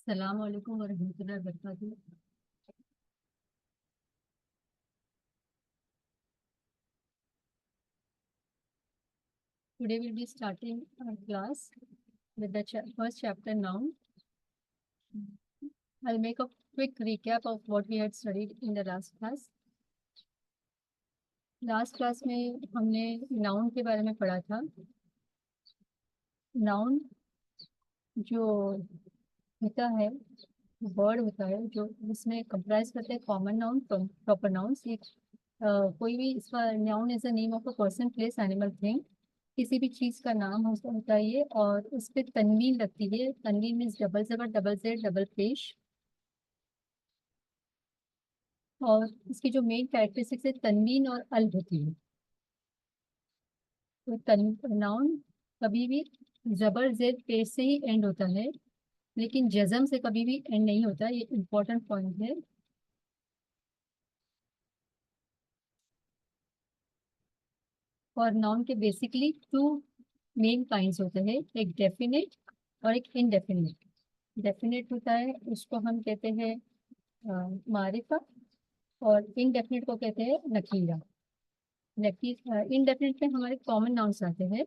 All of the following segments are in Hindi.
अस्सलाम वालेकुम वरहमतुल्लाहि वबरकातुहू। Today we'll be starting our class with the first chapter noun. I'll make a quick recap of what we had studied in the last class. Last class में हमने नाउन के बारे में पढ़ा था। नाउन जो होता है, वर्ड होता है जो इसमें कंप्राइज करते हैं कॉमन नाउन, प्रॉपर नाउन्स। कोई भी इसका noun is the name of a person, place, animal, thing. किसी भी चीज का नाम होता है ये, और उस पे तनवीन लगती है। तनवीन मीन्स डबल जबर, डबल जेड, डबल पेश। और इसकी जो मेन कैरेक्टरिस्टिक्स है, तनवीन और अल होती है। तो नाउन कभी भी जबर जेड पेश से ही एंड होता है, लेकिन जजम से कभी भी एंड नहीं होता। ये इम्पोर्टेंट पॉइंट है। और नाउन के बेसिकली टू मेन काइंड्स होते हैं, एक डेफिनेट और एक इनडेफिनेट। डेफिनेट होता है उसको हम कहते हैं मारिफा, और इनडेफिनेट को कहते हैं नकीरा। इनडेफिनेट में हमारे कॉमन नाउन्स आते हैं,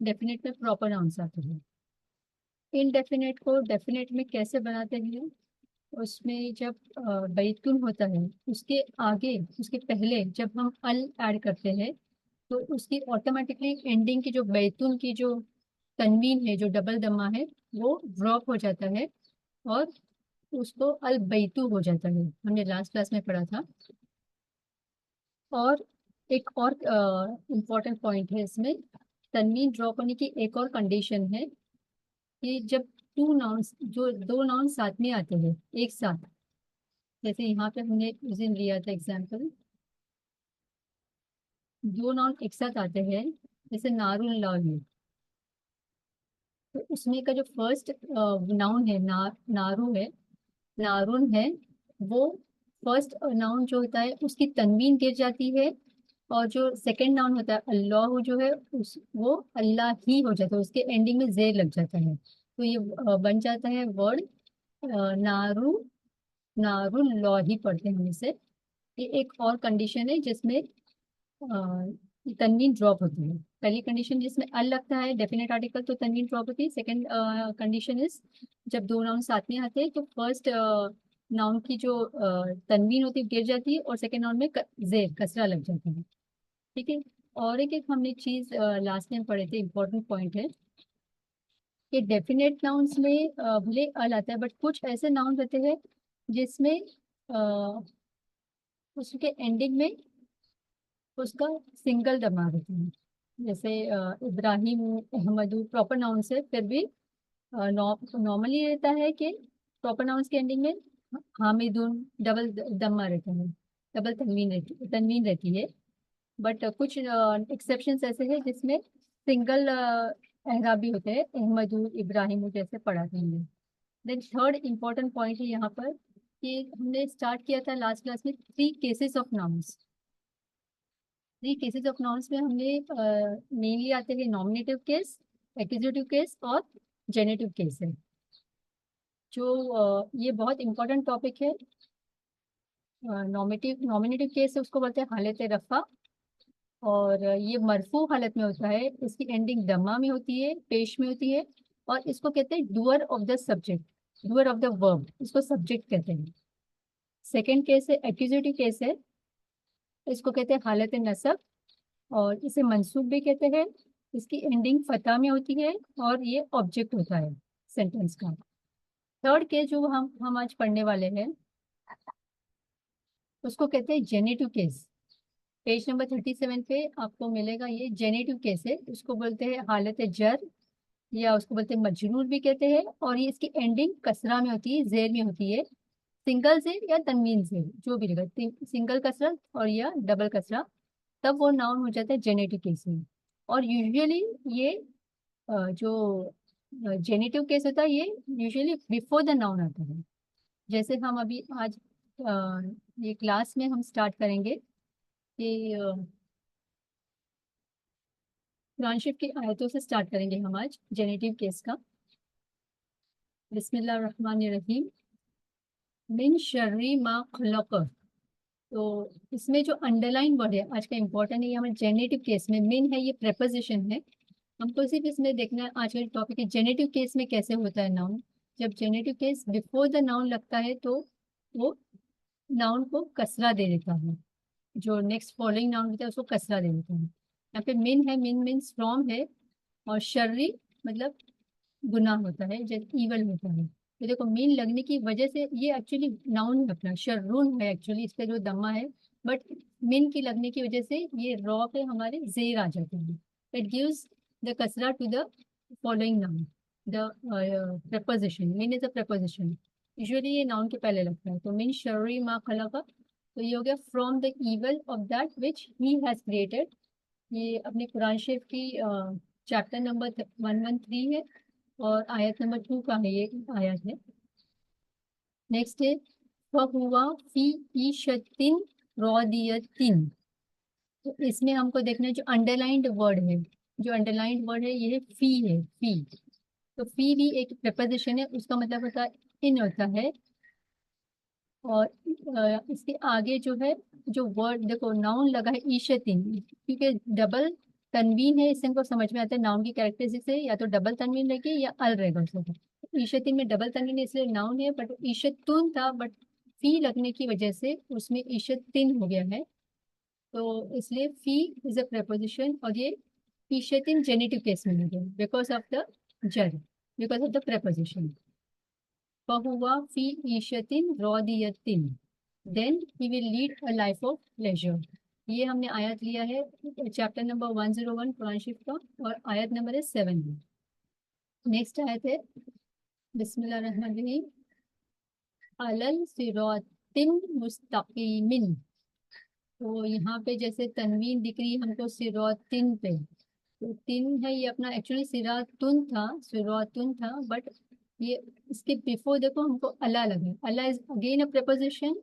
डेफिनेट में प्रॉपर नाउन्स आते हैं। इनडेफिनेट को डेफिनेट में कैसे बनाते हैं? उसमें जब बैतून होता है, उसके आगे, उसके पहले जब हम अल ऐड करते हैं, तो उसकी ऑटोमेटिकली एंडिंग की जो बैतून की जो तनवीन है, जो डबल दम्मा है, वो ड्रॉप हो जाता है, और उसको अल बैतू हो जाता है। हमने लास्ट क्लास में पढ़ा था। और एक और इम्पोर्टेंट पॉइंट है इसमें, तनवीन ड्रॉप होने की एक और कंडीशन है कि जब टू नाउन्स, जो दो नाउन साथ में आते हैं एक साथ, जैसे यहाँ पे हमने उस दिन लिया था एग्जाम्पल, दो नाउन एक साथ आते हैं, जैसे नारुल लाही। तो उसमें का जो फर्स्ट नाउन है, नारू है, नारुन है, वो फर्स्ट नाउन जो होता है उसकी तनवीन गिर जाती है। और जो सेकंड नाउन होता है अल्लाह जो है, उस वो अल्लाह ही हो जाता है, उसके एंडिंग में जेर लग जाता है। तो ये बन जाता है वर्ड नारू, नारुल्लाही पढ़ते हैं हम इसे। ये एक और कंडीशन है जिसमें तनवीन ड्रॉप होती है। पहली कंडीशन जिसमें अल लगता है डेफिनेट आर्टिकल, तो तनवीन ड्रॉप होती है। सेकंड कंडीशन इज जब दो नाउन साथ में आते हैं, तो फर्स्ट नाउन की जो तनवीन होती है गिर जाती है, और सेकंड नाउन में जेर कसरा लग जाता है। ठीक है। और एक एक हमने चीज लास्ट में पढ़े थे, इंपॉर्टेंट पॉइंट है कि डेफिनेट नाउन्स में भले अल आता है, बट कुछ ऐसे नाउन रहते हैं जिसमें अ, उसके एंडिंग में उसका सिंगल दमा रहता है। जैसे इब्राहिम, अहमद प्रॉपर नाउन से, फिर भी नॉर्मली रहता है कि प्रॉपर नाउन्स के एंडिंग में हामिदुन डबल दम्मा रहता है, डबल तनवीन रहती है। बट कुछ एक्सेप्शंस ऐसे हैं जिसमें सिंगल एहराबी होते हैं, अहमदू, इब्राहिम जैसे पढ़ा था हमने। देन थर्ड इंपॉर्टेंट पॉइंट है यहाँ पर कि हमने स्टार्ट किया था लास्ट क्लास में three cases of nouns. Three cases of nouns में हमने मेनली आते हैं नॉमिनेटिव केस, एक्यूजेटिव केस और जेनेटिव केस है। जो ये बहुत इंपॉर्टेंट टॉपिक है। नॉमिनेटिव केस है, उसको बोलते हैं हालत रफ़ा। और ये मरफू हालत में होता है, इसकी एंडिंग दम्मा में होती है, पेश में होती है। और इसको कहते हैं doer of the subject, doer of the verb, इसको सब्जेक्ट कहते हैं। सेकेंड केस है एक्यूजेटिव केस है, इसको कहते हैं हालत नसब, और इसे मंसूब भी कहते हैं। इसकी एंडिंग फतह में होती है, और ये ऑब्जेक्ट होता है सेंटेंस का। थर्ड केस जो हम आज पढ़ने वाले हैं, उसको कहते हैं जेनेटिव केस। पेज नंबर 37 पे आपको मिलेगा, ये जेनेटिव केस है। उसको बोलते हैं हालत जर, या उसको बोलते हैं मजरूर भी कहते हैं। और ये इसकी एंडिंग कसरा में होती है, जेर में होती है। सिंगल जेर या तनवीन जेर, जो भी रहेगा, सिंगल कसरा और या डबल कसरा, तब वो नाउन हो जाता है जेनेटिव केस में। और यूजुअली ये जो जेनेटिव केस होता है, ये यूजुअली बिफोर द नाउन आता है। जैसे हम अभी आज ये क्लास में हम स्टार्ट करेंगे कि कुरान शरीफ की आयतों से स्टार्ट करेंगे हम आज जेनेटिव केस का। बिस्मिल्लाहिर्रहमानिर्रहीम। मिन शर्री मा खलक। तो इसमें जो अंडरलाइन वर्ड है आज का इम्पोर्टेंट है, ये हमारे जेनेटिव केस में मिन है, ये प्रेपोजिशन है। हमको सिर्फ इसमें देखना है आज का टॉपिक है जेनेटिव केस में कैसे होता है नाउन। जब generative case before the noun लगता है तो वो नाउन को कसरा दे देता है। जो नेक्स्ट फॉलोइंग नाउन होता है उसको कसरा दे देता है। यहाँ पे मिन है, मिन मीन्स फ्रॉम है, और शर्री मतलब गुनाह होता है, जैसे ईवल होता है। तो देखो मीन लगने की वजह से ये एक्चुअली नाउन है अपना, शर्रून है एक्चुअली, इसका जो दम्मा है। बट मिन की लगने की वजह से ये रॉ पे हमारे जेर आ जाते हैं। इट गिव्स द कसरा to the following noun. The preposition, मिन इज अ प्रपोजिशन। यूजुअली ये नाउन के पहले लगता है। तो मिन शर्री मा खलका, तो ये हो गया from the evil of that which he has created. ये अपने कुरान शरीफ की चैप्टर नंबर 113 है, और आयत नंबर 2 का है ये आयत है। नेक्स्ट है फहुवा फी ईशतिन रौदियतिन। तो इसमें हमको देखना है जो अंडरलाइंड वर्ड है, जो अंडरलाइंड वर्ड है ये फी है, फी। तो फी भी एक प्रपोजिशन है, उसका मतलब होता है इन होता है। और इसके आगे जो है, जो वर्ड देखो नाउन लगा है ईशतिन, क्योंकि डबल तनवीन है, इससे हमको समझ में आता है नाउन की कैरेक्टरिस्टिक से या तो डबल तनवीन रहेगी या अल रहेगा उसका। ईशतिन में डबल तनवीन है इसलिए नाउन है, बट ईशतुन था, बट फी लगने की वजह से उसमें ईशतिन हो गया है। तो इसलिए फी इज अ प्रपोजिशन, और ये ईशतिन जेनेटिव केस में हो गया बिकॉज ऑफ द जर, बिकॉज ऑफ द प्रपोजिशन। फहुवा फी ईशतिन रौदियतिन, then he will lead a life of pleasure. ये हमने आयत लिया है चैप्टर नंबर 101 कुरान शरीफ का, और आयत नंबर है 7। नेक्स्ट आयत है बिस्मिल्लाहिर्रहमानिर्रहीम, अलल सिरातिन मुस्तकीमिन। तो यहाँ पे जैसे तनवीन दिख रही है हमको सिरातिन पे, तो तिन है ये अपना एक्चुअली सिरातुन था, सिरातुन था, बट ये इसके बिफोर देखो हमको अला लगे। अला इज अगेन अ प्रपोजिशन,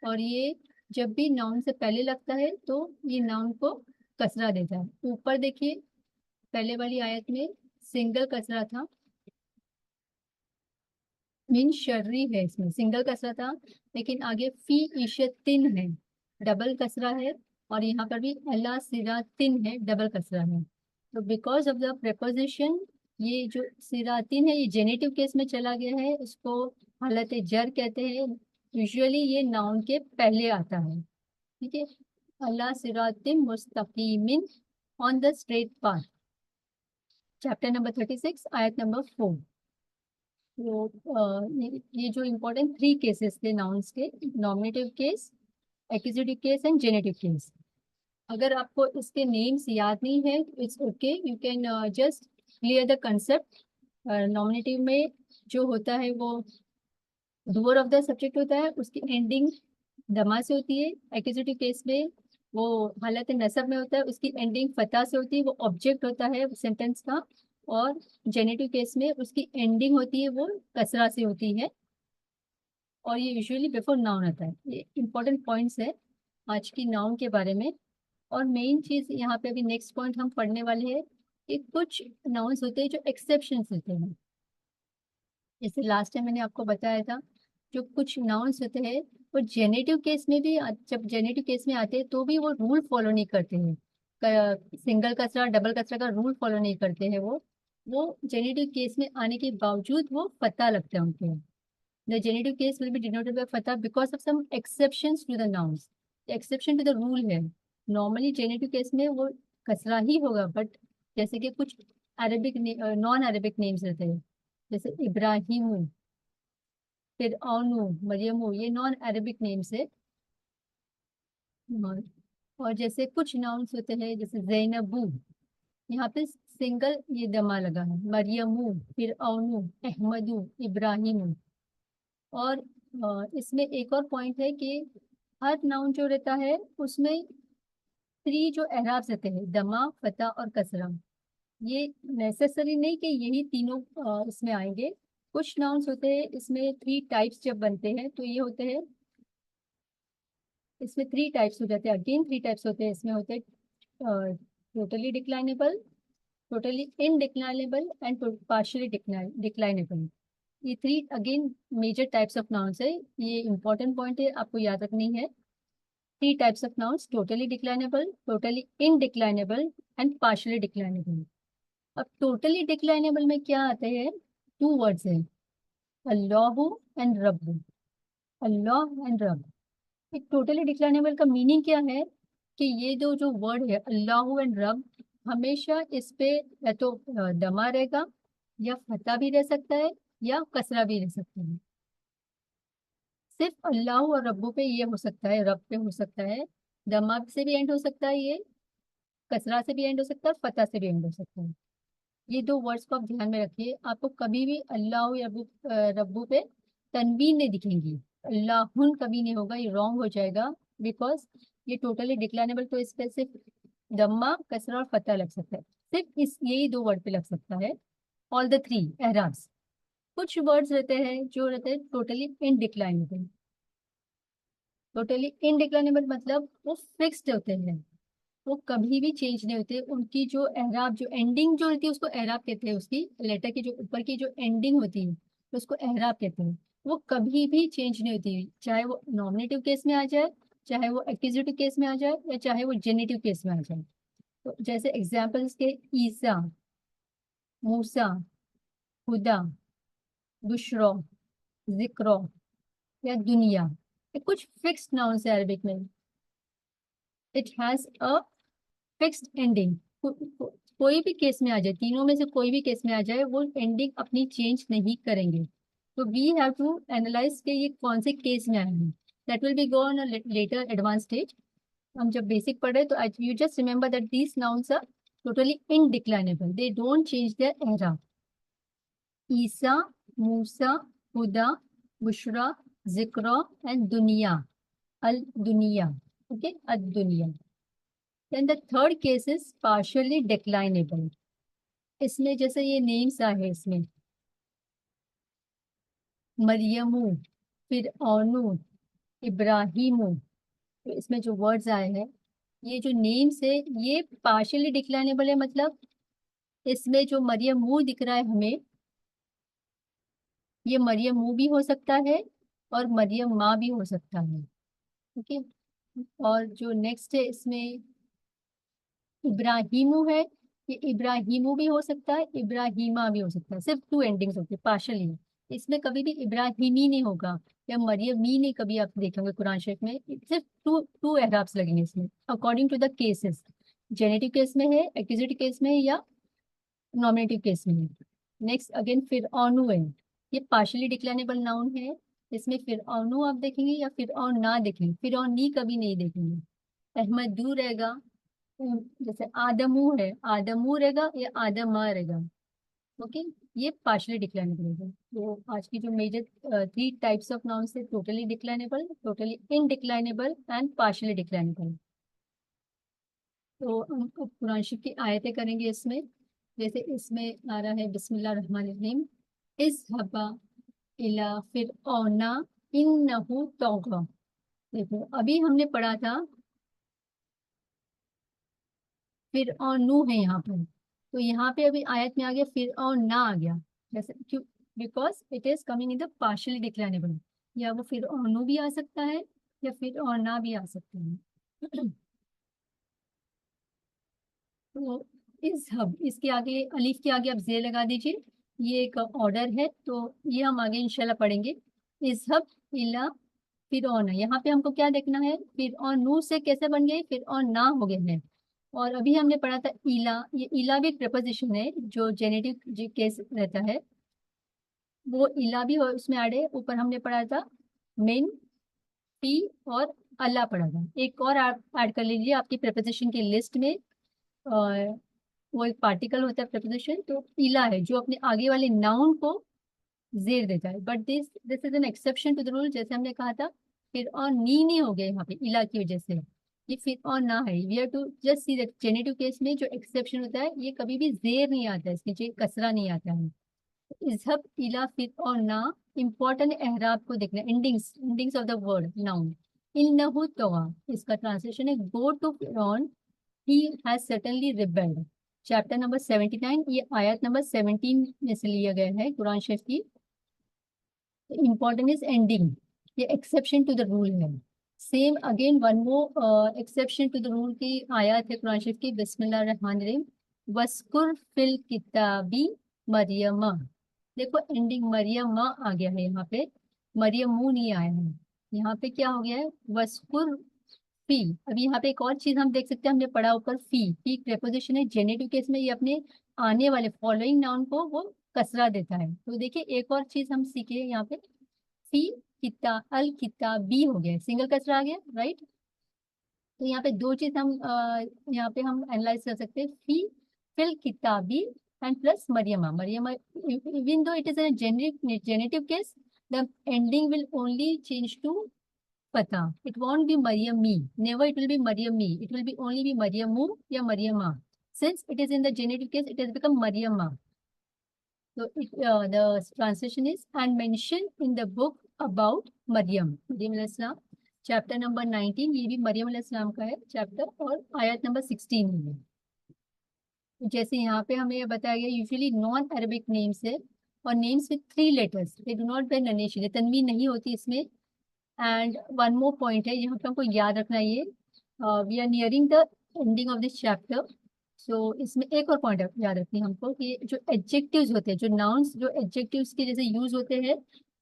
और ये जब भी नाउन से पहले लगता है तो ये नाउन को कसरा देता है। ऊपर देखिए पहले वाली आयत में सिंगल कसरा था, मीन शर्री है, इसमें सिंगल कसरा था, लेकिन आगे फी इशतिन है, डबल कसरा है। और यहाँ पर भी अला सिरातिन है, डबल कसरा है। तो बिकॉज ऑफ द प्रेपोजिशन ये जो सिरातिन है ये जेनेटिव केस में चला गया है, इसको हालत जर कहते हैं। यूजुअली ये नाउन के पहले आता है। ठीक है, अला सिरातिन मुस्तकीमिन, on the straight path, chapter number 36 आयत नंबर 4। तो ये जो इम्पोर्टेंट 3 केसेस थे नाउन्स के, nominative case, accusative case and genitive case. अगर आपको इसके नेम्स याद नहीं है तो it's okay, you can just clear the concept. Nominative में जो होता है वो डूअर ऑफ द सब्जेक्ट होता है, उसकी एंडिंग दमा से होती है। एक्यूजेटिव केस में वो हालत नसब में होता है, उसकी एंडिंग फतह से होती है, वो ऑब्जेक्ट होता है सेंटेंस का। और जेनेटिव केस में उसकी एंडिंग होती है वो कसरा से होती है, और ये यूजुअली बिफोर नाउन आता है। ये इंपॉर्टेंट पॉइंट्स है आज की नाउन के बारे में। और मेन चीज यहाँ पे अभी नेक्स्ट पॉइंट हम पढ़ने वाले हैं कि कुछ नाउन्स होते हैं जो एक्सेप्शंस होते हैं। जैसे लास्ट टाइम मैंने आपको बताया था, जो कुछ नाउन्स होते हैं वो जेनेटिव केस में भी, जब जेनेटिव केस में आते हैं तो भी वो रूल फॉलो नहीं करते हैं। सिंगल कसरा डबल कसरा का रूल फॉलो नहीं करते हैं वो जेनेटिव केस में आने के बावजूद वो पता लगता है उनको। The genitive case will be denoted by fatha because of some exceptions to the nouns. Exception to the rule है। Normally genitive case में वो कसरा ही होगा, बट जैसे कि कुछ अरेबिक नॉन अरेबिक नेम्स रहते हैं, जैसे इब्राहिम, फिर औनु, मरियमु, ये नॉन अरेबिक नेम्स है। और और जैसे कुछ नाउन्स होते हैं जैसे जैनबू, यहाँ पे सिंगल ये दमा लगा है, मरियमु, फिर औनु, अहमदू, इब्राहिम। और इसमें एक और पॉइंट है कि हर नाउन जो रहता है उसमें 3 जो एराब्स रहते हैं, दमा, फता और कसरा। ये नेसेसरी नहीं कि यही तीनों इसमें आएंगे। कुछ नाउन्स होते हैं इसमें 3 टाइप्स जब बनते हैं तो ये होते हैं, इसमें 3 टाइप्स हो जाते हैं। अगेन 3 टाइप्स होते हैं इसमें, होते हैं totally declinable, totally indeclinable and partially declinable. ये three again major types of nouns है, ये इंपॉर्टेंट पॉइंट है, आपको याद रखनी है। Three types of nouns, totally declinable, totally indeclinable and partially declinable. अब टोटली डिक्लाइनेबल में क्या आते हैं, टू वर्ड्स हैं, अल्लाह एंड रब। अल्लाह एंड रब। एक टोटली डिक्लाइनेबल का मीनिंग क्या है कि ये जो वर्ड है अल्लाह एंड रब, हमेशा इस पे या तो दमा रहेगा, या फता भी रह सकता है, या कसरा भी रह सकता है। सिर्फ अल्लाह और रब्बू पे ये हो सकता है, रब पे हो सकता है, दमा से भी एंड हो सकता है ये, कसरा से भी एंड हो सकता है, फता से भी एंड हो सकता है। ये दो वर्ड्स को आप ध्यान में रखिए, आपको कभी भी अल्लाह या रब्बू पे तनवीन नहीं दिखेंगी, अल्लाहुन कभी नहीं होगा, ये रॉन्ग हो जाएगा। बिकॉज ये टोटली डिक्लाइनेबल, तो इस पे सिर्फ दम्मा कसरा और फतह लग सकता है, सिर्फ इस यही दो वर्ड पे लग सकता है। ऑल द थ्री एराब्स। कुछ वर्ड्स रहते हैं जो रहते हैं टोटली इनडिक्लाइनेबल। टोटली इनडिक्लाइनेबल मतलब वो फिक्स्ड होते हैं, वो कभी भी चेंज नहीं होते, उनकी जो एराब, जो एंडिंग जो होती है उसको एराब कहते हैं, उसकी लेटर की जो ऊपर की जो एंडिंग होती है उसको एराब कहते हैं। वो कभी भी चेंज नहीं होती, चाहे वो नॉमिनेटिव केस में आ जाए, चाहे वो एक्यूजेटिव केस में आ जाए, या चाहे वो जेनेटिव केस में आ जाए। तो जैसे एग्जाम्पल्स के ईसा, मूसा, खुदा, बुशरा, जिक्र, या दुनिया, ये कुछ फिक्स्ड नाउन्स है अरबिक में। It has a fixed ending. कोई भी केस में आ जाए, तीनों में से कोई भी केस में आ जाए, वो एंडिंग अपनी चेंज नहीं करेंगे। तो वी हैव टू एनालाइज के ये कौन से केस में आए हैं, that will be go on later advance stage. हम जब बेसिक पढ़े तो you just remember that these nouns are totally indeclinable, they don't change their एरा। ईसा, मूसा, हुदा, बुशरा, जिक्र एंड दुनिया, अल दुनिया। ओके, अल दुनिया। Then the third case is partially declinable। इसमें जैसे ये नेम्स आए हैं इसमें, मरियमू, फिर ओनू, इब्राहिमू, तो इसमें जो वर्ड्स आए हैं, ये जो नेम्स है ये पार्शियली डिक्लाइनेबल है। मतलब इसमें जो मरियमू दिख रहा है हमें, ये मरियमू भी हो सकता है और मरियम माँ भी हो सकता है। ओके। और जो नेक्स्ट है इसमें इब्राहिमू है, ये इब्राहिमू भी हो सकता है, इब्राहिमा भी हो सकता है, सिर्फ टू एंडिंग्स होती है पार्शली। इसमें कभी भी इब्राहिमी नहीं होगा, या मरियमी नहीं कभी आप देखेंगे कुरान शरीफ में, सिर्फ टू टू एराब्स लगेंगे इसमें according to the cases. Genitive case में है, एक्यूजेटिव केस में है, या नॉमिनेटिव केस में है। नेक्स्ट अगेन फिर ऑनु है, ये पार्शली डिक्लाइनेबल नाउन है। इसमें फिर ऑनु आप देखेंगे या फिर ऑन ना देखेंगे, फिर ऑन नी कभी नहीं देखेंगे। अहमदू रहेगा, जैसे आदमू है, आदमू रहेगा या आदमा रहेगा। ओके, ये पार्शली डिक्लाइनेबल है। तो आज की जो major three types of nouns है, totally declinable, totally indeclinable and partially declinable. तो हम अब कुरान शरीफ की आयतें करेंगे इसमें। जैसे इसमें आ रहा है बिस्मिल्लाह रहमान रहीम, इस हबा इला फिर औना इन्नहु तौगा। देखो अभी हमने पढ़ा था फिर और नू है यहाँ पर, तो यहाँ पे अभी आयत में आ गया फिर और ना आ गया। जैसे क्यों, because it is coming in the partially declinable, या वो फिर और नू भी आ सकता है, या फिर और ना भी आ सकते हैं। तो इस हब, इसके आगे अलीफ के आगे आप जेर लगा दीजिए, ये एक ऑर्डर है, तो ये हम आगे इंशाल्लाह पढ़ेंगे। इस हब इला फिर ऑन, यहाँ पे हमको क्या देखना है, फिर ऑन नू से कैसे बन गए, फिर ऑन ना हो गए हैं। और अभी हमने पढ़ा था इला, ये इला भी एक प्रपोजिशन है जो जेनेटिव केस रहता है, वो इला भी उसमें ऐड है। ऊपर हमने पढ़ा था मिन, पी और अल्लाह पढ़ा था। एक और आप ऐड कर लीजिए आपकी प्रपोजिशन की लिस्ट में, और वो एक पार्टिकल होता है प्रपोजिशन, तो इला है जो अपने आगे वाले नाउन को जेर देता है। But this this is an exception to the rule, जैसे हमने कहा था फिर और नी नहीं हो गए यहाँ पे इला की वजह से, ये फिर और ना है। We have to just see that genitive case में जो एक्सेप्शन होता है, ये कभी भी जेर नहीं आता है, इसके नीचे कसरा नहीं आता है। इजहब इला फिर और ना, इम्पोर्टेंट एहराब को देखना, endings endings of the word noun. इन्नहु तवा, इसका ट्रांसलेशन है गो टू फिरौन, he has certainly rebelled. Chapter number 79, ये आयत नंबर 17 में से लिया गया है कुरान शरीफ की। इम्पोर्टेंट इज एंडिंग, ये एक्सेप्शन टू द रूल है। Same again one more exception to the rule की आयत है कुरान शरीफ की, बिस्मिल्लाह रहमान रहीम, वस्कुर फिल किताबी मरियमा। देखो एंडिंग मरियम आ गया है यहाँ पे, मरियम मुंह नहीं आया है। यहाँ पे क्या हो गया है, वस्कुर फी। अभी यहाँ पे एक और चीज हम देख सकते हैं, हमने पढ़ा ऊपर फी प्रेपोजिशन है जेनेटिव केस में, ये अपने आने वाले फॉलोइंग नाउन को वो कसरा देता है। तो देखिए एक और चीज हम सीखे यहाँ पे, फी किता अल किताबी हो गया, सिंगल कसरा आ गया, राइट। तो यहाँ पे दो चीज हम यहाँ पे हम एनालाइज कर सकते हैं, फी फिल किताबी एंड प्लस मरियमा। मरियमा even though it is a genitive case, the ending will only change to पता, it won't be Maryam me, never it will be Maryam me, it will be only be Maryamu या Maryama, since it is in the genitive case it has become Maryama. So the translation is and mentioned in the book about Maryam अलैहि सलाम, चैप्टर नंबर 19, ये भी मरियम अलैहि सलाम का है चैप्टर, और आयत नंबर 16 है। जैसे यहाँ पे हमें ये बताया गया यूजुअली नॉन अरेबिक नेम्स है और names with 3 letters, they do not bear nunation, तन्वीन नहीं होती इसमें। एंड वन मोर पॉइंट है यहाँ पे हमको याद रखना है, ये we are nearing the ending of this chapter. So इसमें एक और पॉइंट याद रखनी है हमको कि जो एडजेक्टिव्स होते हैं, जो नाउन्स जो एडजेक्टिव्स के जैसे यूज होते हैं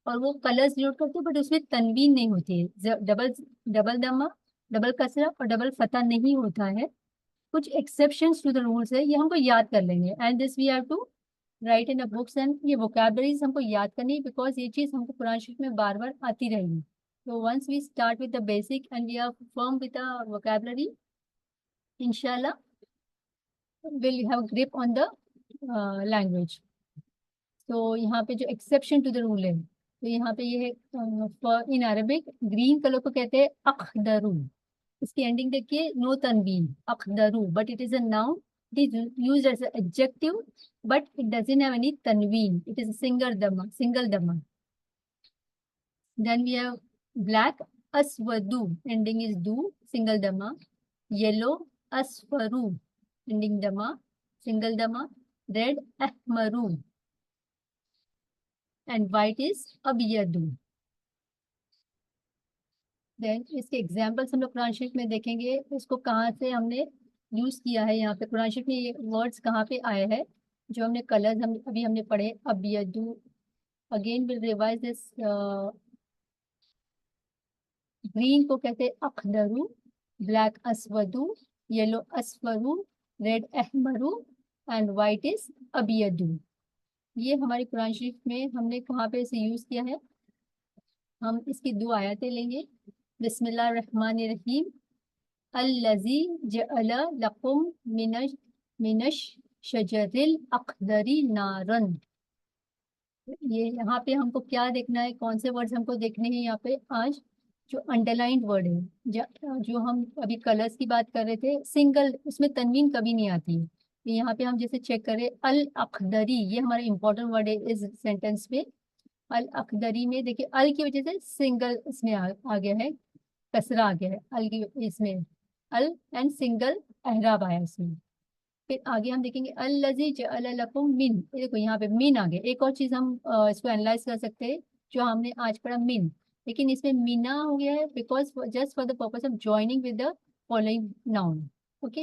और वो कलर्स डिनोट करते हैं, बट उसमें तनवीन नहीं होती है, डबल डबल दमा, डबल कसरा और डबल फता नहीं होता है। कुछ एक्सेप्शंस टू द रूल्स है, ये हमको याद कर लेंगे, and this we have to write in the books, and ये वोकैबलरीज हमको याद करनी है बिकॉज ये चीज हमको कुरान शरीफ में बार बार आती रहेगी। So once we start with the basic and we are firm with the vocabulary, inshallah, we'll have grip on the language. तो यहाँ पे जो एक्सेप्शन टू द रूल है, तो यहाँ पे ये है इन अरबिक ग्रीन कलर को कहते हैं अखदरू। इसकी एंडिंग देखिए नो तनवीन, अखदरू, but it is a noun, it is used as adjective, but it doesn't have any तनवीन, इट इज सिंगल दमा। Then we have black, aswadu, ending is du, single dama. Yellow, asfaru, ending dama, single dama. Red, ahmaru. And white is abiyadu. Then इसके एग्जाम्पल्स हम लोग कुरान शरीफ में देखेंगे, उसको कहाँ से हमने यूज किया है। यहाँ पे कुरान शरीफ में ये वर्ड्स कहाँ पे आए हैं, जो हमने कलर्स हम अभी हमने पढ़े, अबियदू। Again will revise this, green को कहते हैं अखदरू, ब्लैक असवदू, येलो असफरू, रेड अहमरू एंड वाइट इज अबियदू। ये हमारी कुरान शरीफ में हमने कहाँ पे इसे यूज किया है। हम इसकी दो आयतें लेंगे, बिस्मिल्लाह रहमान रहीम, अल्लज़ी जअला लकुम मिनश मिनश शजरिल अखदरी नारन। ये यहाँ पे हमको क्या देखना है, कौन से वर्ड्स हमको देखने हैं यहाँ पे आज, जो अंडरलाइंड वर्ड है, जो हम अभी कलर्स की बात कर रहे थे, सिंगल, उसमें तनवीन कभी नहीं आती है। तो यहाँ पे हम जैसे चेक करें अल अखदरी, ये हमारा इंपॉर्टेंट वर्ड है इस सेंटेंस में। अल अखदरी में देखिए अल की वजह से सिंगल इसमें आ गया है, कसरा आ गया है अल की इसमें, अल एंड सिंगल एहराब आया इसमें। फिर आगे हम देखेंगे अल्लज़ी जअल लकुम मिन, ये देखो यहाँ पे मिन आ गया। एक और चीज हम इसको एनालाइज कर सकते हैं, जो हमने आज पढ़ा मिन, लेकिन इसमें मीना हो गया है because just for the purpose of joining with the following noun. Okay,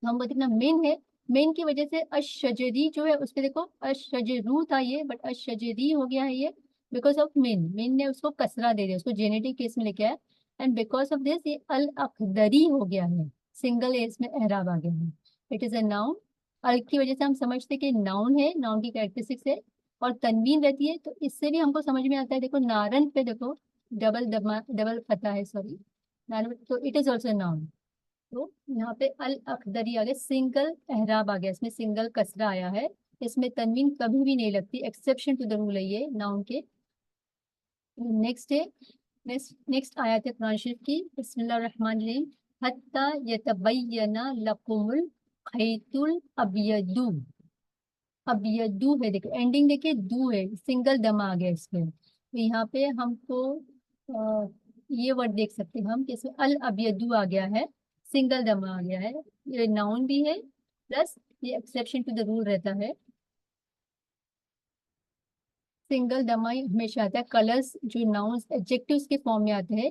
हम देखना मेन है, मेन की वजह से अशजरी जो है उस पे देखो अशजरू था ये, बट अशजरी हो गया है ये बिकॉज ऑफ मेन, मेन ने उसको कसरा दे दिया, उसको जेनेटिव केस में लेके आया, एंड बिकॉज ऑफ दिस ये अल अखदरी हो गया है, सिंगल एस में एहराब आ गया है। इट इज अ नाउन, अल की वजह से हम समझते हैं कि नाउन है, नाउन की कैरेक्टरिस्टिक्स है, और तनवीन रहती है तो इससे भी हमको समझ में आता है। देखो नारन पे देखो डबल दमा डबल फता है, सॉरी नारन, तो इट इज ऑल्सो नाउन। तो यहाँ पे अल अखदरी आ गया, सिंगल एहराब आ गया, इसमें सिंगल कसरा आया है, इसमें तनवीन कभी भी नहीं लगती, एक्सेप्शन टू द रूल है ये नाउन के। नेक्स्ट है, नेक्स्ट आयत है कुरान शरीफ की, बिस्मिल्लाह रहमान रहीम, हत्ता यतबय्यना लकुमुल खैतुल अबियदु। अबियदु है, देखिए एंडिंग देखिए दू है, सिंगल दम आ गया इसमें। तो यहाँ पे हमको ये वर्ड देख सकते हैं हम कि इसमें अल अबियदु आ गया है, सिंगल दम आ गया है, ये नाउन भी है प्लस ये एक्सेप्शन टू द रूल रहता है। सिंगल दमा हमेशा आता है। कलर्स जो नाउन्स एडजेक्टिव्स के फॉर्म में आते हैं,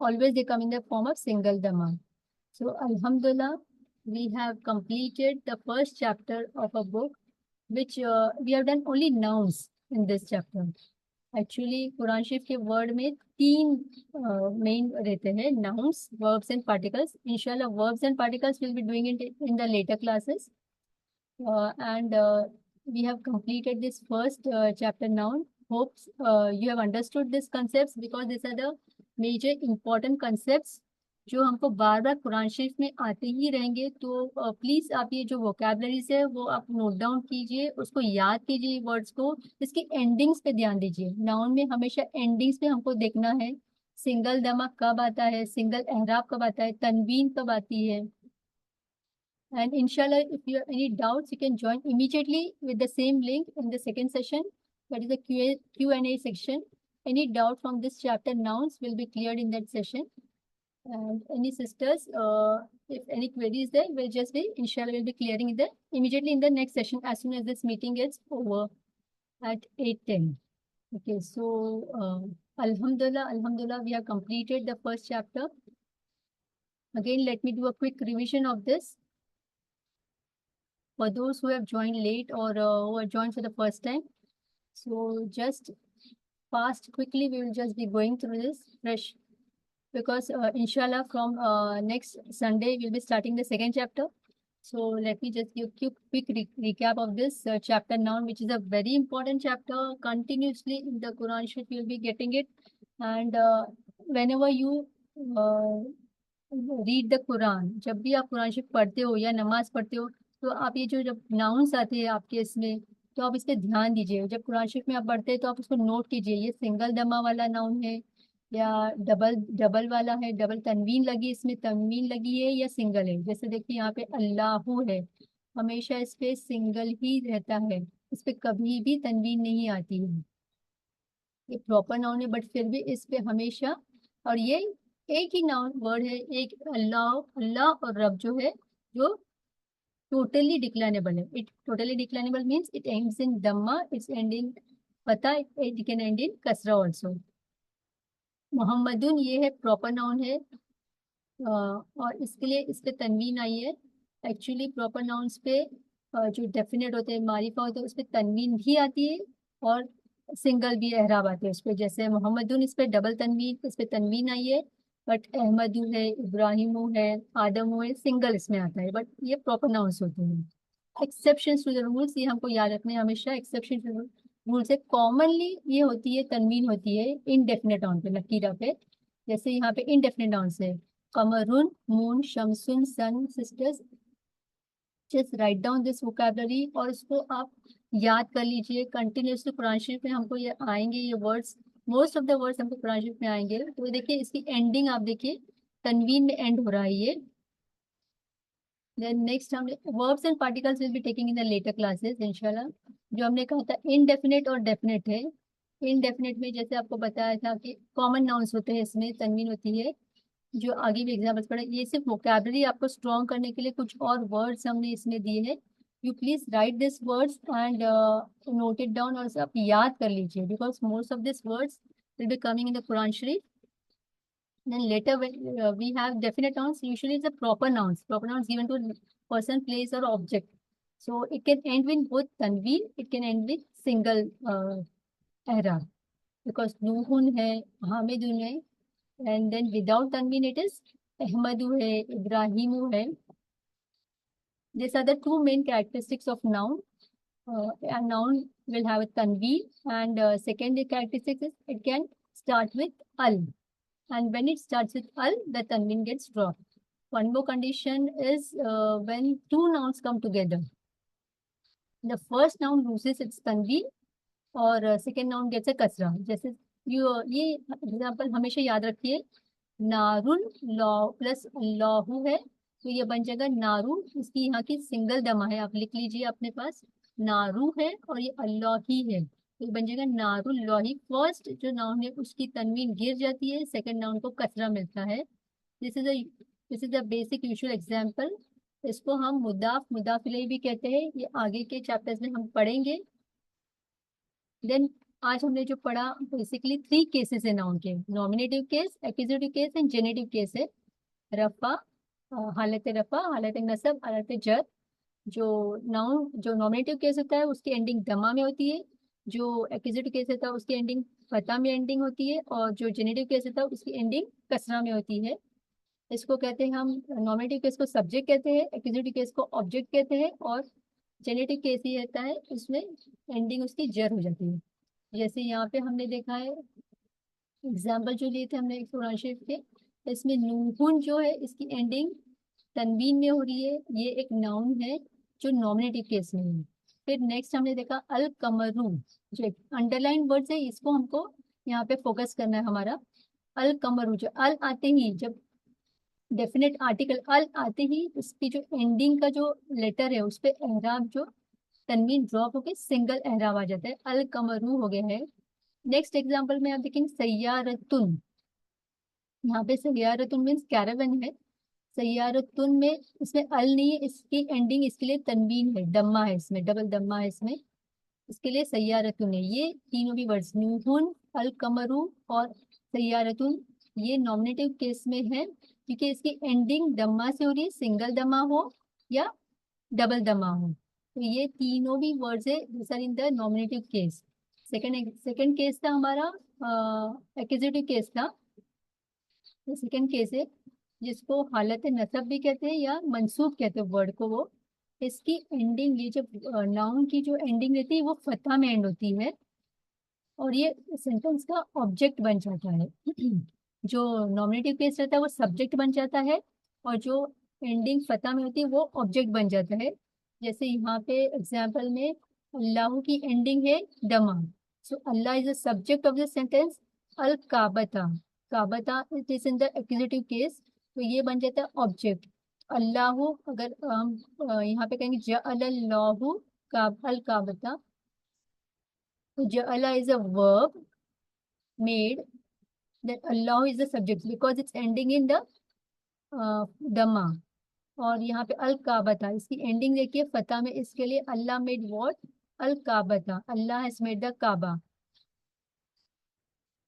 always they come in the form of single दमा। सो अल्हम्दुलिल्लाह, we have completed the first chapter of a book which we have done only nouns in this chapter. Actually Quran शरीफ के वर्ड में तीन मेन रहते हैं, नाउन्स, वर्ब्स एंड पार्टिकल्स। इंशाल्लाह verbs and particles will be doing it in the later classes, and we have completed this first chapter noun. Hopes you have understood these concepts, because these are the major important concepts जो हमको बार बार कुरान शरीफ में आते ही रहेंगे। तो प्लीज आप ये जो वोकैबलरीज है वो आप नोट डाउन कीजिए, उसको याद कीजिए, वर्ड्स को। इसकी एंडिंग्स पे ध्यान दीजिए। नाउन में हमेशा एंडिंग्स पे हमको देखना है, सिंगल दमा कब आता है, सिंगल एहराब कब आता है, तनवीन कब आती है। And inshallah, if you have any doubts, you can join immediately with the same link in the second session. That is the Q&A section. Any doubt from this chapter nouns will be cleared in that session. And any sisters, if any queries there, will just be, inshallah, will be clearing the immediately in the next session as soon as this meeting gets over at 8:10. Okay, so Alhamdulillah, we have completed the first chapter. Again, let me do a quick revision of this. For those who have joined late or who have joined for the first time, so just quickly, we will just be going through this fresh, because inshallah from next Sunday we'll be starting the second chapter. So let me just give quick recap of this chapter noun, which is a very important chapter. Continuously in the Quran Sharif you'll be getting it, and whenever you read the Quran, जब भी आप कुरान शरीफ पढ़ते हो या नमाज पढ़ते हो, तो आप ये जो जब नाउन्स आते हैं आपके इसमें, तो आप इस पे ध्यान दीजिए। जब कुरान शरीफ में आप पढ़ते हैं तो आप उसको नोट कीजिए, ये सिंगल दमा वाला नाउन है या डबल डबल वाला है, डबल तनवीन लगी, इसमें तनवीन लगी है या सिंगल है। जैसे देखिए यहाँ पे अल्लाहू है, हमेशा इस पे सिंगल ही रहता है, इस पे कभी भी तनवीन नहीं आती है। ये प्रॉपर नाउन है बट फिर भी इस पे हमेशा, और ये एक ही नाउन वर्ड है, एक अल्लाह, अल्लाह और रब जो है, जो टोटली डिक्लाइनेबल है। It totally declinable means it ends in दम्मा, इट्स एंडिंग पता, इट कैन एंड इन कसरा ऑल्सो। मोहम्मदुन ये है प्रॉपर नाउन है, और इसके लिए इस पे तनवीन आई है। एक्चुअली प्रॉपर नाउन्स पे जो डेफिनेट होते हैं, मारिफा होते हैं, उस पे तनवीन भी आती है और सिंगल भी एहराब आते हैं उस पे। जैसे मोहम्मदुन, इस पे डबल तनवीन, इस पे तनवीन आई है, बट अहमदू है, इब्राहिमू है, आदमू है, सिंगल इसमें आता है। बट ये प्रॉपर नाउन्स होते हैं। एक्सेप्शन टू द रूल्स, ये हमको याद रखने हैं हमेशा। एक्सेप्शन टू रूल्स है, कॉमनली ये होती है, तनवीन होती है इनडेफिनेट नाउन पे, नकीरा पे। जैसे यहाँ पे इनडेफिनेट नाउन है, कमरुन, मून, शमसुन, sun, sisters. Just write down this vocabulary और उसको आप याद कर लीजिए कंटिन्यूसली। कुरान शरीफ में हमको ये आएंगे, ये words, most of the words हमको कुरान शरीफ में आएंगे। तो देखिए इसकी एंडिंग आप देखिए, तनवीन में एंड हो रहा है ये। देन नेक्स्ट हम verbs and particles will be taking in the later classes इंशाल्लाह। जो हमने कहा था इनडेफिनेट और डेफिनेट है। इनडेफिनेट में जैसे आपको बताया था कि कॉमन नाउन्स होते हैं, इसमें तनवीन होती है। जो आगे भी एग्जाम्पल्स पढ़े, ये सिर्फ वोकैबलरी आपको स्ट्रॉन्ग करने के लिए कुछ और वर्ड्स हमने इसमें दिए हैं। You please right this words and note it down, और आप याद कर लीजिए, because most of this words will be coming in the Quran Sharif. Then later when we have definite nouns, usually it's a proper nouns. Proper nouns given to person, place or object. So it can end with both tanween, it can end with single i'rab, because Nuhun hai, Hamidun hai, and then without tanween it is Ahmadu hai, Ibrahimu hai. These are the two main characteristics of noun. A noun will have a tanween, and second characteristic is it can start with al. And when it starts with al, the tanween gets dropped. One more condition is when two nouns come together. The first noun loses its tanween और second noun gets a kasra. जैसे ये एग्जाम्पल हमेशा याद रखिए, नारुन लॉ प्लस अल्लाहु है, तो ये बन जाएगा नारू। इसकी यहाँ की सिंगल दमा है, आप लिख लीजिए अपने पास, नारू है और ये अल्लाह ही है, तो बन जाएगा नारुल्लाही। फर्स्ट जो नाउन है उसकी तनवीन गिर जाती है, सेकंड नाउन को कसरा मिलता है। This is the basic usual example. इसको हम मुदाफ मुदाफ इलैही भी कहते हैं, ये आगे के चैप्टर्स में हम पढ़ेंगे। देन आज हमने जो पढ़ा बेसिकली 3 केसेस है नाउन के, nominative case, accusative case and genitive case है। रफा, हालत रफा, हालत नसब, हालत जर। जो नाउन, जो नॉमिनेटिव केस होता है उसकी एंडिंग दमा में होती है, जो एक्यूजेटिव केस होता है उसकी एंडिंग फता में एंडिंग होती है, और जो जेनेटिव केस होता है उसकी एंडिंग कसरा में होती है। इसको कहते हैं हम, नॉमिनेटिव केस को सब्जेक्ट कहते हैं, एक्यूजेटिव केस को ऑब्जेक्ट कहते हैं, और जेनेटिव केस ही रहता है उसमें एंडिंग उसकी जर हो जाती है। जैसे यहाँ पे हमने देखा है, एग्जाम्पल जो लिए थे हमने एक कुरान शरीफ के, इसमें नूहुन जो है इसकी एंडिंग तनवीन में हो रही है, ये एक नाउन है जो नॉमिनेटिव केस में है। फिर नेक्स्ट हमने देखा अल कमरू, जो एक अंडरलाइन वर्ड है, इसको हमको यहाँ पे फोकस करना है हमारा। अल कमरू, जो अल आते ही, जब डेफिनेट आर्टिकल अल आते ही उसकी जो एंडिंग का जो लेटर है उस पे एहराब, जो तनवीन ड्रॉप होके सिंगल एहराब आ जाता है, अल कमरू हो गया है। नेक्स्ट एग्जाम्पल में आप देखेंगे सैयारतुन, यहाँ पे सैयारतुन मीन्स कैरावन है। सैयारतुन में इसमें अल नहीं है, इसकी एंडिंग इसके लिए तनवीन है, दम्मा है, इसमें डबल दम्मा है इसमें, इसके लिए सैयारतुन है। ये तीनों भी वर्ड्स नूहुन, अल कमरू और सैयारतुन, ये नॉमिनेटिव केस में है क्योंकि इसकी एंडिंग दम्मा से हो रही है, सिंगल दम्मा हो या डबल दम्मा हो। तो ये तीनों भी वर्ड्स है this are in the nominative case. Second case था हमारा एक्यूजेटिव केस था। सेकंड केस है जिसको हालत नसब भी कहते हैं या मंसूब कहते हैं वर्ड को, वो इसकी एंडिंग, ये जब नाउन की जो एंडिंग रहती है वो फतह में एंड होती है और ये सेंटेंस का ऑब्जेक्ट बन जाता है। जो नॉमिनेटिव केस रहता है वो सब्जेक्ट बन जाता है और जो एंडिंग फतह में होती है वो ऑब्जेक्ट बन जाता है। जैसे यहाँ पे एग्जाम्पल में अल्लाह की एंडिंग है दमा, so Allah is the subject of the sentence. अल काबता, काबता it is in the accusative case, तो ये बन जाता है ऑब्जेक्ट। अल्लाह, अगर हम यहाँ पे कहेंगे जअलल्लाहु अल काबता, तो जअला is a verb made, then Allah is the subject because it's ending in the dhamma। और यहाँ पे अल काबता, इसकी एंडिंग देखिए फतह में, इसके लिए अल्लाह मेड व्हाट, अल काबता, Allah has made the Kaaba.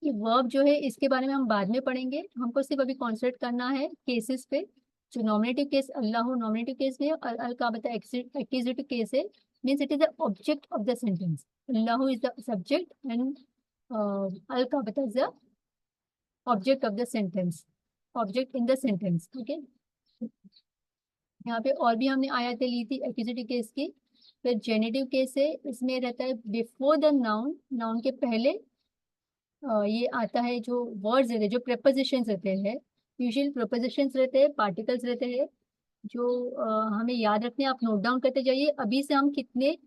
ये वर्ब जो है इसके बारे में हम बाद में पढ़ेंगे, हमको सिर्फ अभी कॉन्सेंट्रेट करना है केसेस पे। जो nominative case Allah nominative case में है और अल काबता एक्यूजेटिव केस है, means it is the object of the sentence. Allah is the subject and अल काबता is the object of the sentence, object in the sentence. ठीक है, यहाँ पे और भी हमने आयतें ली थी एक्यूजेटिव केस की। फिर जेनेटिव केस है, इसमें रहता है बिफोर द नाउन, नाउन के पहले ये आता है जो वर्ड्स रहते हैं, जो प्रेपोजिशंस रहते हैं, यूजुअल प्रेपोजिशंस रहते हैं, पार्टिकल्स रहते हैं, जो हमें याद रखने, आप नोट डाउन करते जाइए अभी से हम कितने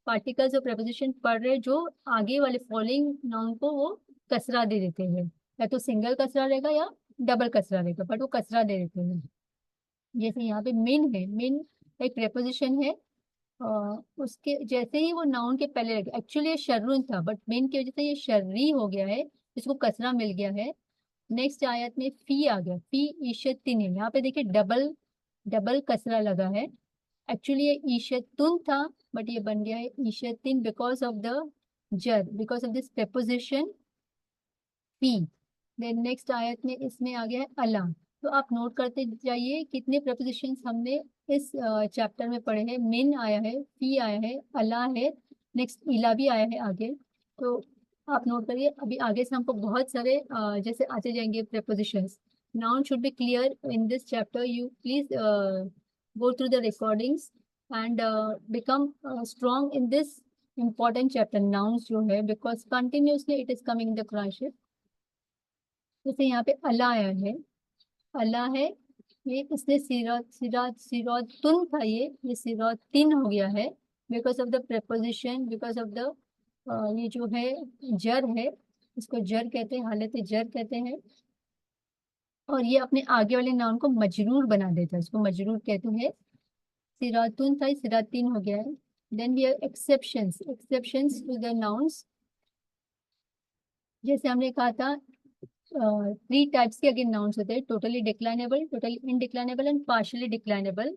पार्टिकल्स और प्रेपोजिशन पढ़ रहे हैं जो आगे वाले फॉलोइंग नाउन को वो कसरा दे देते हैं, या तो सिंगल कसरा रहेगा या डबल कसरा रहेगा, बट वो कसरा दे देते हैं। जैसे यहाँ पे मिन है, मिन एक प्रेपोजिशन है, उसके जैसे ही वो नाउन के पहले लगे, एक्चुअली ये शर्रुन था बट मिन की वजह से ये शर्री हो गया है, इसको कसरा मिल गया है। नेक्स्ट आयत में फी आ गया, फी ईशतिन है, यहाँ पे देखिए डबल डबल कसरा लगा है, एक्चुअली ये ईशतुन था बट ये बन गया है ईशतिन बिकॉज ऑफ द जर, बिकॉज ऑफ दिस प्रेपोजिशन पी। देन नेक्स्ट आयत में इसमें आ गया है अला। तो आप नोट करते जाइए कितने प्रपोजिशंस हमने इस चैप्टर में पढ़े हैं। मिन आया है, फी आया है, अला है, नेक्स्ट इला भी आया है आगे। तो आप नोट करिए, अभी आगे से हमको बहुत सारे जैसे आते जाएंगे propositions. Noun should be clear in this chapter, you please go through the recordings and become strong in this important chapter nouns जो है, because continuously it is coming in the class. जैसे यहाँ पे अला आया है, अला है, ये इसने सिरातुन था, ये सिरातिन हो गया है because of the preposition, because of the ये जो है जर है, इसको जर कहते हैं, हालत जर कहते हैं। और ये अपने आगे वाले नाउन को मजरूर बना देता है, इसको मजरूर कहते हैं। सिरातुन था, सिरातिन हो गया है। Then we are exceptions, exceptions to the nouns. जैसे हमने कहा था 3 टाइप्स के अगेन नाउन्स होते हैं, totally declinable, totally indeclinable and partially डिक्लाइनेबल।